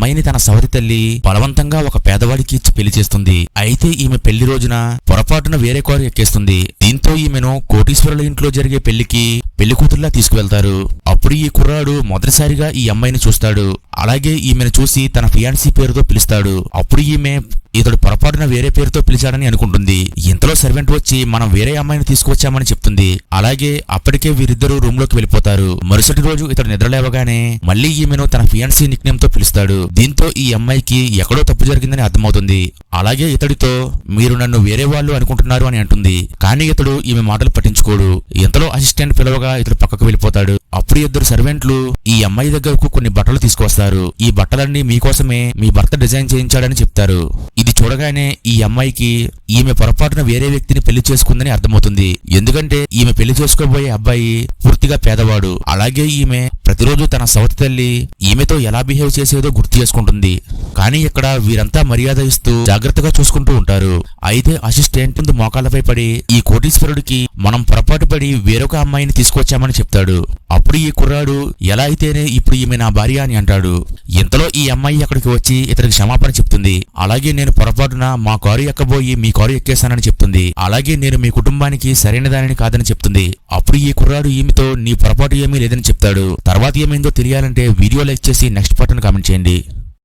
అమ్మాయిని తన సవతి తల్లి బలవంతంగా ఒక పేదవాడికి ఇచ్చి పెళ్లి చేస్తుంది. అయితే ఈమె పెళ్లి రోజున పొరపాటున వేరే కారు ఎక్కేస్తుంది. దీంతో ఈమెను కోటీశ్వరుల ఇంట్లో జరిగే పెళ్లికి పెళ్లికూతుర్లా తీసుకువెళ్తారు. అప్పుడు ఈ కుర్రాడు మొదటిసారిగా ఈ అమ్మాయిని చూస్తాడు. అలాగే ఈమెను చూసి తన ఫియాన్సీ పేరుతో పిలుస్తాడు. అప్పుడు ఈమె ఇతడు పొరపాటున వేరే పేరుతో పిలిచాడని అనుకుంటుంది. ఇంతలో సర్వెంట్ వచ్చి మనం వేరే అమ్మాయిని తీసుకువచ్చామని చెప్తుంది. అలాగే అప్పటికే వీరిద్దరూ రూమ్ లోకి వెళ్ళిపోతారు. మరుసటి రోజు ఇతడు నిద్రలేవగానే మళ్లీ ఈమెను తన ఫియాన్సీ నిక్ నేమ్ తో పిలుస్తాడు. దీంతో ఈ అమ్మాయికి ఎక్కడో తప్పు జరిగిందని అర్థమవుతుంది. అలాగే ఇతడితో మీరు నన్ను వేరే వాళ్ళు అనుకుంటున్నారు అని అంటుంది. కానీ ఇతడు ఈమె మాటలు పట్టించుకోడు. ఇంతలో అసిస్టెంట్ పిలవగా ఇతడు పక్కకు వెళ్ళిపోతాడు. అప్పుడు ఇద్దరు సర్వెంట్లు ఈ అమ్మాయి దగ్గరకు కొన్ని బట్టలు తీసుకొస్తారు. ఈ బట్టలన్నీ మీకోసమే మీ భర్త డిజైన్ చేయించాడని చెప్తారు. ఇది చూడగానే ఈ అమ్మాయికి ఈమె పొరపాటున వేరే వ్యక్తిని పెళ్లి చేసుకుందని అర్థమవుతుంది. ఎందుకంటే ఈమె పెళ్లి చేసుకోబోయే అబ్బాయి పూర్తిగా పేదవాడు. అలాగే ఈమె ప్రతిరోజు తన సవతి తల్లి ఈమెతో ఎలా బిహేవ్ చేసేదో గుర్తు చేసుకుంటుంది. కానీ ఇక్కడ వీరంతా మర్యాద ఇస్తూ జాగ్రత్తగా చూసుకుంటూ ఉంటారు. అయితే అసిస్టెంట్ ముందు మోకాళ్ళపై పడి ఈ కోటీశ్వరుడికి మనం పొరపాటు పడి వేరొక అమ్మాయిని తీసుకొచ్చామని చెప్తాడు. అప్పుడు ఈ కుర్రాడు ఎలా అయితేనే ఇప్పుడు ఈమె నా భార్య అని అంటాడు. ఇంతలో ఈ అమ్మాయి అక్కడికి వచ్చి ఇతనికి క్షమాపణ చెప్తుంది. అలాగే నేను పొరపాటున మా కారు ఎక్కబోయి మీ కారు ఎక్కేశానని చెప్తుంది. అలాగే నేను మీ కుటుంబానికి సరైన దానిని కాదని చెప్తుంది. అప్పుడు ఈ కుర్రాడు ఈమెతో నీ పొరపాటు ఏమీ లేదని చెప్తాడు. తర్వాత ఏమైందో తెలియాలంటే వీడియో లైక్ చేసి నెక్స్ట్ పార్ట్ కామెంట్ చేయండి.